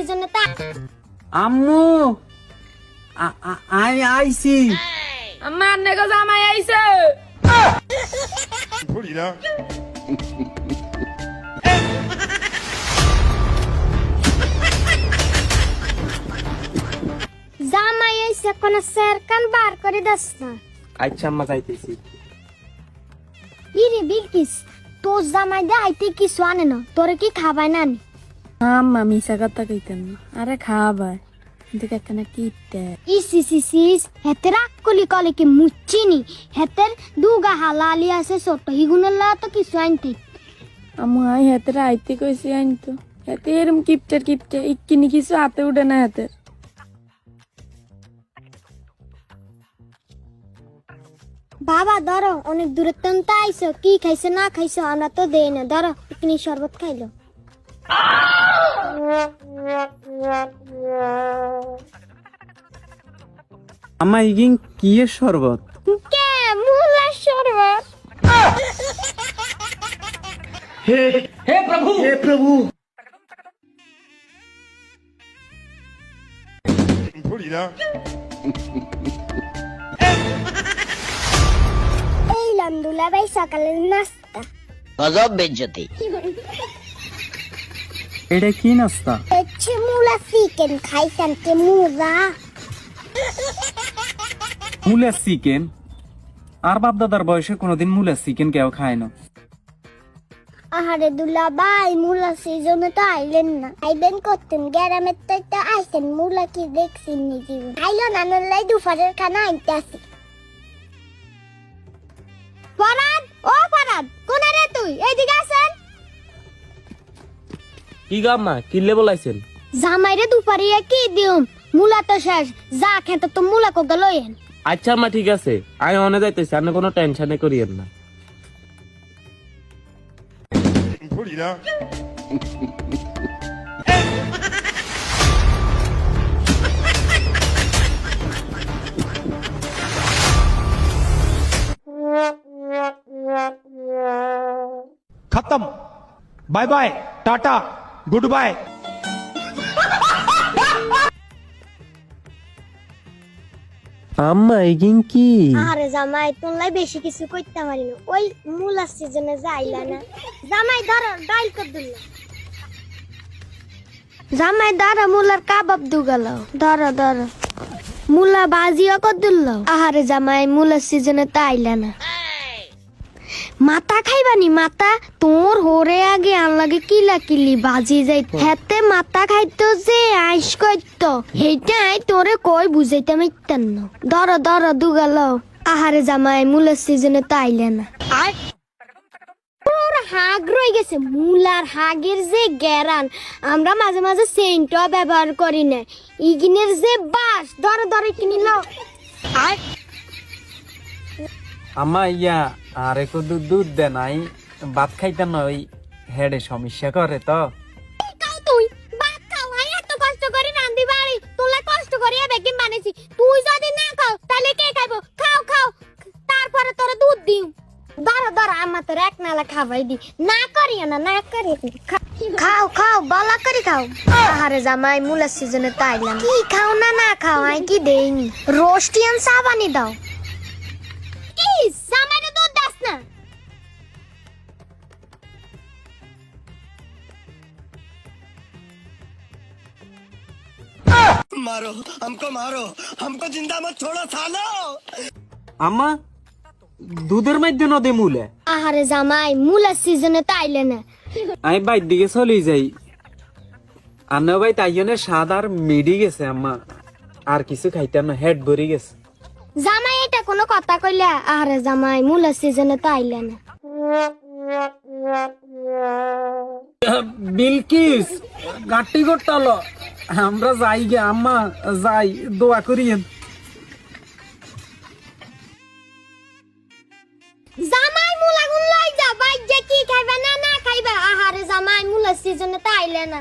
সিজনে তা আম্মু আই আইছি আমার নেগো জামাই আইছে জামাই আইছে কোন সরকান বার করে দাস না। আচ্ছা আম্মা যাইতেছি। ইরে বিলকিস তোর জামাই দে আইতে কিছু আনে না, তোরে কি খাবাই না নি? আম্মা মিশা কথা কইতেন না, আরে খাবার দেখ কেন কিতে ইসিসিসিস হেতের আকলি কলে কি মুচ্চিনি হেতের দুগা হালালি আছে ছোট হিগুনেলা তো কিছু আনতে আম্মু আই হেতে আইতে কইছি আইন তো হেতে এরম কিপটে ইকিনি কিছু হাতে উঠে না হেতের। বাবা ধরো অনেক দূরে তো আইছো, কি খাইছো না খাইছো আমরা তো দেই না, ধরো পিকনি শরবত খাইলো। আম্মা ইগিন কি এর শরবত? কে মুলার শরবত? হে প্রভু এই লান্দুলা ভাই সকালের নাস্তা। গজব বেজ্জতি। এটা কি নাস্তা? হচ্ছে মুলা চিকেন খাইছেন কে মুলা? মুলা চিকেন? আর বাপ দাদার বয়সে কোনোদিন মুলা চিকেন কেউ খায় না। আহারে দুলা ভাই মুলা সিজনে তো আইলেন না, আইবেন করতেন গ্রামের তো আইসেন, মুলা কি দেখছেন নিজে আইলো না, নলাই দুপুরের খানা আনতে আসি। ফরাদ ও ফরাদ কোন রে তুই, এইদিকে আসেন। কি গাম্মা কিনলে বলাইছেন? জামাইরে দুপুরে কি দিউম, মুলা তো শেষ, যা খেতে তো মুলা কো গলয়েন। আচ্ছা আম্মা ঠিক আছে, আমি অনে যাইতেছি, আপনি কোনো টেনশনে করিয়েন না। खत्म। Bye bye, tata, good bye. আম্মা ইগিন কি? আরে জামাই তোলাই বেশি কিছু কইতে পারি না, ওই মুলা সিজনে যাইলা না। জামাই ধরো ডাইল কর দিল, জামাই ধরো মুলার কাবাব দুগাল, ধরো ধরো মুলা বাজিও কর দিল। আহারে জামাই মুলা সিজনে তো আইলা না, মাথা খাইবানি মাথা তোর হোরে আগে আন লাগে কিলা কিলি বাজি যাইত হেতে মাথা খাইতো যে আইস করতো হেইটাই তোরে কই বুঝাইতে মিটতেন না। ধরো ধরো দুগাল। আহারে জামাই মুলার সিজনে তো আইলে না, আর ওর হাগ রয়ে গেছে, মুলার হাগের যে গ্যারান আমরা মাঝে মাঝে সেন্টও ব্যবহার করি না, ইগিনের যে বাস। ধরো ধরো কিনি নাও। আর আম্মা ইয়া আর একটু দুধ দে নাই, ভাত খাইতে না, ওই হেডে সমস্যা করে তো। তুই ভাত খাও, আমি এত কষ্ট করে রান্ধি বাড়ি, তোলা কষ্ট করে বেকিং বানাইছি, তুই যদি না খাও তাহলে কে খাইবো? খাও খাও, তারপরে তোরে দুধ দিও। ধরো ধরো আমার তোর এক নালা খাওয়াই দি, না করিও না, না করি। খাও খাও বলা করে খাও। আহারে জামাই মুলা সিজনে তাইলাম, কি খাও না না খাও আই কি দেইনি, রোস্টিয়ান সাবানি দাও। কি জামাইরে দুধ দাস না? मारो हमको जिंदा मत छोड़ो सालो। আম্মা দুধের মধ্যে ন দে মুলে। আহারে জামাই মুলা সিজনে তাইলে না, আমি বাইর দিকে চলে যাই, আন্না ভাই তাইজনে স্বাদ আর মিডি গেছে আম্মা, আর কিছু খাইতাম না, হেড ভরি গেছে। জামাই এটা কোনো কথা কইলা? আরে জামাই মুলা সিজনে তো আইলা না। বিলকিস গাটি গোটালো, আমরা যাই গে আম্মা, যাই, দোয়া করিয়েন। জামাই মুলা গুন লই যা, বাইক যে কি খাইবা না না খাইবা। আহারে জামাই মুলা সিজনে তো আইলা না।